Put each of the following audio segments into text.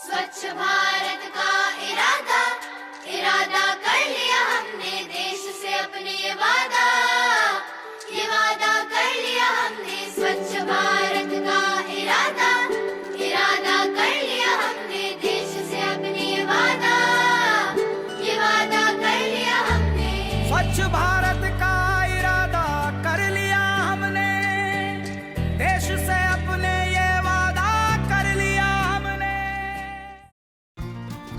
स्वच्छ भारत का इरादा इरादा कर लिया हमने, देश से अपने ये वादा कर लिया हमने। स्वच्छ भारत का इरादा इरादा कर लिया हमने, देश से अपने ये वादा कर लिया हमने। स्वच्छ भारत का इरादा कर लिया हमने, देश से अपने ये वादा कर लिया हमने।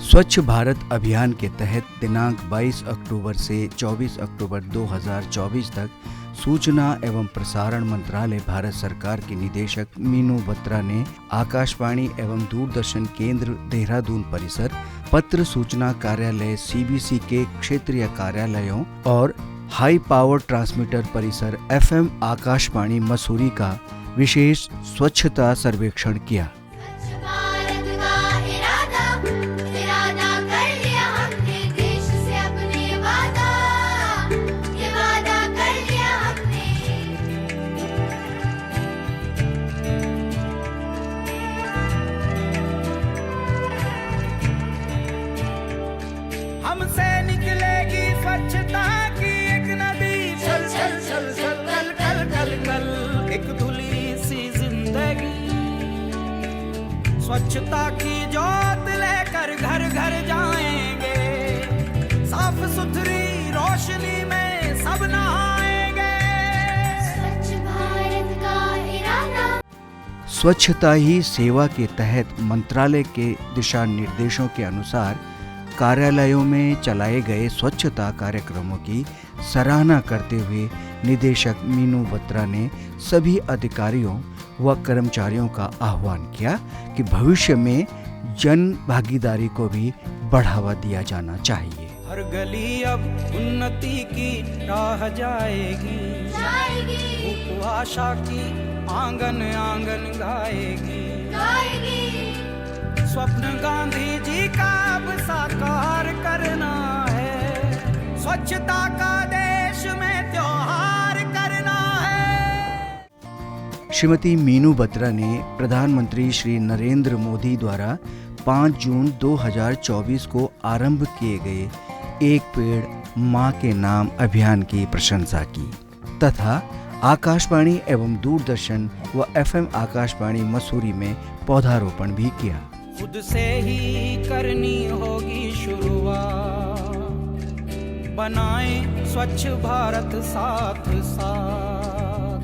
स्वच्छ भारत अभियान के तहत दिनांक 22 अक्टूबर से 24 अक्टूबर 2024 तक सूचना एवं प्रसारण मंत्रालय भारत सरकार के निदेशक मीनू बत्रा ने आकाशवाणी एवं दूरदर्शन केंद्र देहरादून परिसर, पत्र सूचना कार्यालय सीबीसी के क्षेत्रीय कार्यालयों और हाई पावर ट्रांसमीटर परिसर एफएम आकाशवाणी मसूरी का विशेष स्वच्छता सर्वेक्षण किया। हमसे निकलेगी स्वच्छता की एक नदी, चल चल चल चल कल कल कल कल, एक धुली सी जिंदगी। स्वच्छता की जोत लेकर घर घर जाएंगे, साफ सुथरी रोशनी में सब नहाएंगे। स्वच्छ भारत का इरादा। स्वच्छता ही सेवा के तहत मंत्रालय के दिशा निर्देशों के अनुसार कार्यालयों में चलाए गए स्वच्छता कार्यक्रमों की सराहना करते हुए निदेशक मीनू बत्रा ने सभी अधिकारियों व कर्मचारियों का आह्वान किया कि भविष्य में जन भागीदारी को भी बढ़ावा दिया जाना चाहिए। हर गली अब उन्नति की राह जाएगी, धूप आशा की आंगन आंगन गाएगी। स्वप्न गांधी जी का अब साकार करना है, स्वच्छता का देश में त्योहार करना है। श्रीमती मीनू बत्रा ने प्रधानमंत्री श्री नरेंद्र मोदी द्वारा 5 जून 2024 को आरंभ किए गए एक पेड़ मां के नाम अभियान की प्रशंसा की तथा आकाशवाणी एवं दूरदर्शन व एफएम आकाशवाणी मसूरी में पौधारोपण भी किया। खुद से ही करनी होगी शुरुआत, बनाएं स्वच्छ भारत साथ साथ।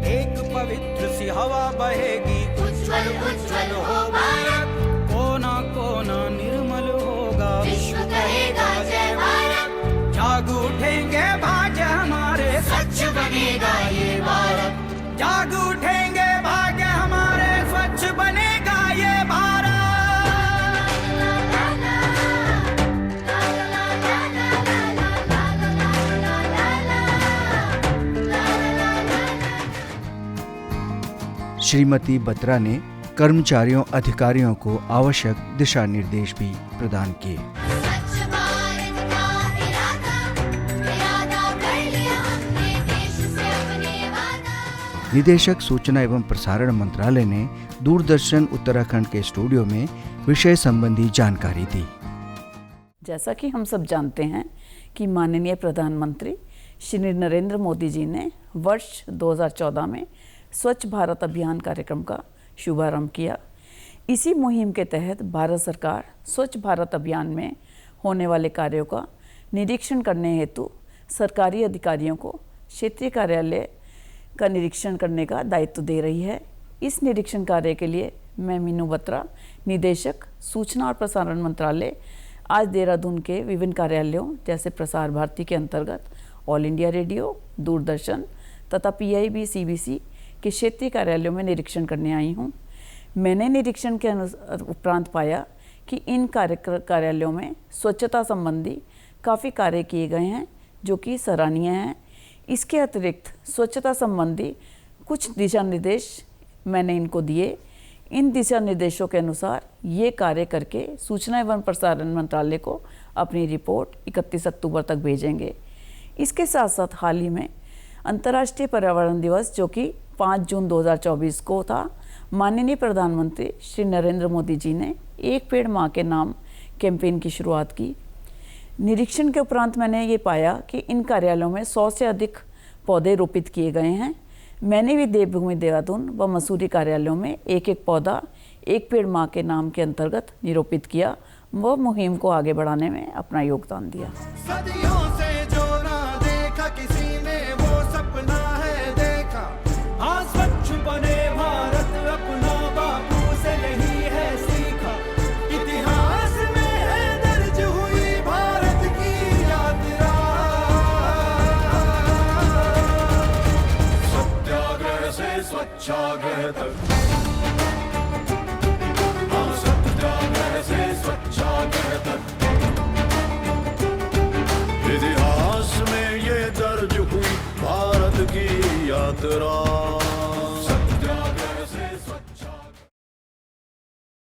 एक पवित्र सी हवा बहेगी, उज्ज्वल उज्ज्वल हो भारत, कोना कोना निर्मल होगा, विश्व कहेगा जय भारत। जाग उठेंगे भाग्य हमारे, स्वच्छ बनेगा ये भारत। जाग उठेंगे भाग्य हमारे, स्वच्छ बनेगा ये भारत। श्रीमती बत्रा ने कर्मचारियों अधिकारियों को आवश्यक दिशा निर्देश भी प्रदान किए। स्वच्छ भारत का इरादा इरादा कर लिया हमने, देश से अपने वादा। निदेशक सूचना एवं प्रसारण मंत्रालय ने दूरदर्शन उत्तराखंड के स्टूडियो में विषय संबंधी जानकारी दी। जैसा कि हम सब जानते हैं कि माननीय प्रधानमंत्री श्री नरेंद्र मोदी जी ने वर्ष 2014 में स्वच्छ भारत अभियान कार्यक्रम का शुभारंभ किया। इसी मुहिम के तहत भारत सरकार स्वच्छ भारत अभियान में होने वाले कार्यों का निरीक्षण करने हेतु सरकारी अधिकारियों को क्षेत्रीय कार्यालय का निरीक्षण करने का दायित्व दे रही है। इस निरीक्षण कार्य के लिए मैं मीनू बत्रा, निदेशक सूचना और प्रसारण मंत्रालय, आज देहरादून के विभिन्न कार्यालयों जैसे प्रसार भारती के अंतर्गत ऑल इंडिया रेडियो, दूरदर्शन तथा पीआईबी सीबीसी के क्षेत्रीय कार्यालयों में निरीक्षण करने आई हूँ। मैंने निरीक्षण के उपरांत पाया कि इन कार्यालयों में स्वच्छता संबंधी काफ़ी कार्य किए गए हैं जो कि सराहनीय हैं। इसके अतिरिक्त स्वच्छता संबंधी कुछ दिशा निर्देश मैंने इनको दिए। इन दिशा निर्देशों के अनुसार ये कार्य करके सूचना एवं प्रसारण मंत्रालय को अपनी रिपोर्ट 31 अक्टूबर तक भेजेंगे। इसके साथ साथ हाल ही में अंतर्राष्ट्रीय पर्यावरण दिवस जो कि 5 जून 2024 को था, माननीय प्रधानमंत्री श्री नरेंद्र मोदी जी ने एक पेड़ माँ के नाम कैंपेन की शुरुआत की। निरीक्षण के उपरांत मैंने ये पाया कि इन कार्यालयों में 100 से अधिक पौधे रोपित किए गए हैं। मैंने भी देवभूमि देहरादून व मसूरी कार्यालयों में एक एक पौधा एक पेड़ माँ के नाम के अंतर्गत निरोपित किया व मुहिम को आगे बढ़ाने में अपना योगदान दिया। सदियों से जो ना देखा किसी ने वो सपना है देखा। हाँ, स्वच्छ बने भारत अपना बापू से यही है सीखा। इतिहास में है दर्ज हुई भारत की यात्रा। सत्याग्रह से स्वच्छाग्रह तक, हाँ, सत्याग्रह से स्वच्छाग्रह तक। इतिहास में ये दर्ज हुई भारत की यात्रा।